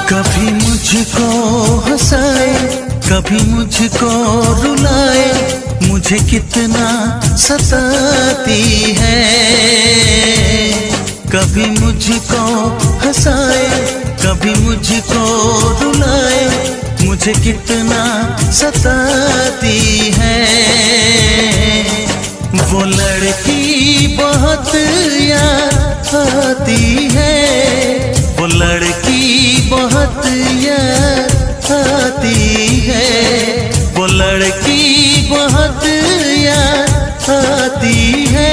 कभी मुझको हंसाए, कभी मुझको रुलाए, मुझे कितना सताती है। कभी मुझको हंसाए, कभी मुझको रुलाए, मुझे कितना सताती है। वो लड़की बहुत याद आती है, वो लड़की बहुत याद आती है, वो लड़की बहुत याद आती है,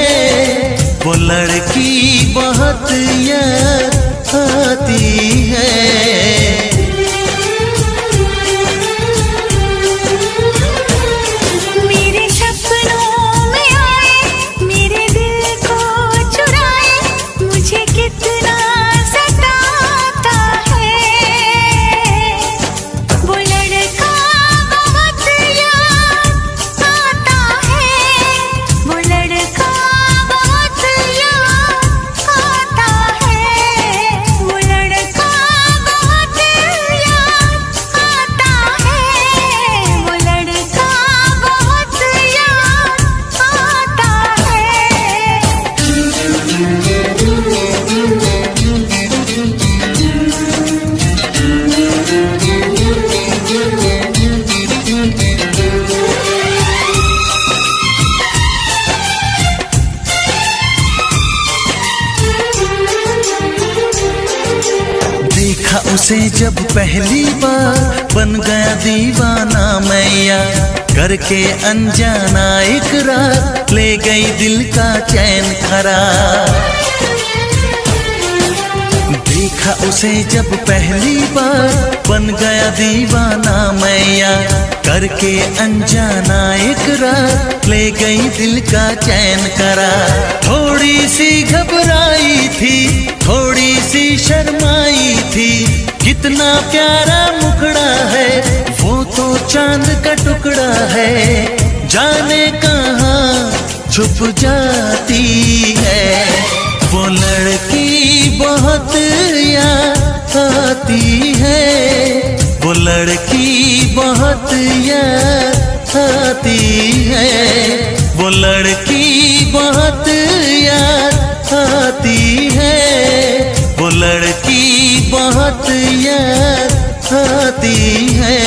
वो लड़की बहुत याद आती है। उसे जब पहली बार बन गया दीवाना मैया, करके अनजाना इकरार ले गई दिल का चैन करार। देखा उसे जब पहली बार बन गया दीवाना मैया, करके अनजाना इकरार ले गई दिल का चैन करार। थोड़ी सी घबराई थी, थोड़ी सी शर्माई थी, कितना प्यारा मुखड़ा है, वो तो चांद का टुकड़ा है, जाने कहाँ छुप जाती है। वो लड़की बहुत याद आती है, वो लड़की बहुत याद आती है, वो लड़की बहुत याद आती है, वो लड़की बहुत याद आती है।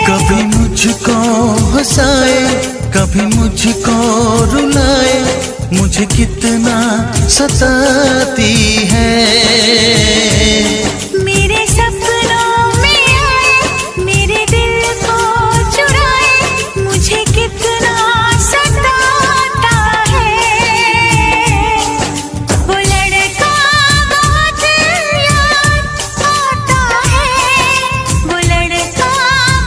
कभी मुझको हंसाए, कभी मुझको रुलाए, मुझे कितना सताती है। मेरे सपनों में आए, मेरे दिल को चुराए, मुझे कितना सताता है। वो लड़का बहुत याद आता है, वो लड़का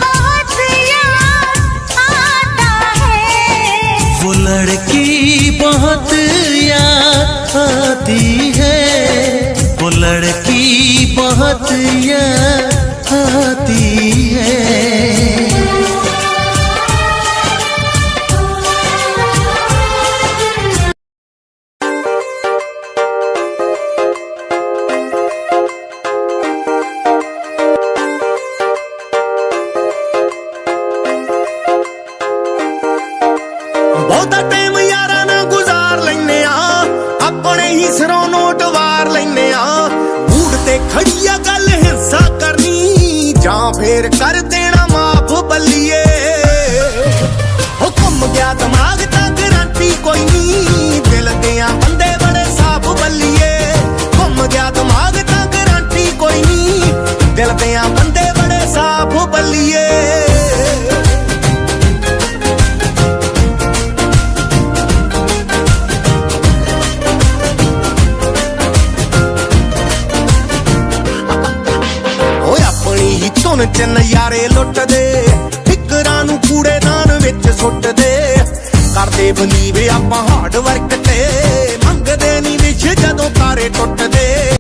बहुत याद आता है। वो लड़की बहुत याद आती है, वो लड़की बहुत याद आती है। ਬਹੁਤਾ ਟਾਈਮ ਯਾਰਾਂ ਨਾਲ ਗੁਜ਼ਾਰ ਲੈਨੇ ਆ, ਆਪਣੇ ਹੀ ਸਿਰੋਂ ਨੋਟ ਵਾਰ ਲੈਨੇ ਆ। ਮੂਡ ਤੇ ਖੜੀ ਆ ਗੱਲ ਹਿੰਸਾ ਕਰਨੀ, ਜਾਂ ਫੇਰ ਕਰ ਦੇਣਾ ਮਾਫ ਬੱਲੀਏ। ਹੋ ਘੁੰਮ ਗਿਆ ਦਿਮਾਗ ਤਾਂ ਗਰੰਟੀ ਕੋਈ ਨਹੀਂ, ਦਿਲ ਦਿਆਂ ਬੰਦੇ ਬੜੇ ਸਾਫ ਬੱਲੀਏ। ਘੁੰਮ ਗਿਆ ਦਿਮਾਗ ਤਾਂ ਗਰੰਟੀ ਕੋਈ ਨਹੀਂ, ਦਿਲ ਦਿਆਂ ਬੰਦੇ ਬੜੇ ਸਾਫ ਬੱਲੀਏ। ਧੁਨ ਚ ਨਜ਼ਾਰੇ ਲੁੱਟਦੇ, ਫਿਕਰਾਂ ਨੂੰ ਕੂੜੇਦਾਨ ਵਿੱਚ ਸੁੱਟਦੇ। ਕਰਦੇ ਬਲੀਵ ਆਪਾਂ ਹਾਰਡ ਵਰਕ ਤੇ, ਮੰਗਦੇ ਨਹੀਂ ਵਿਸ਼ ਜਦੋਂ ਤਾਰੇ ਟੁੱਟਦੇ।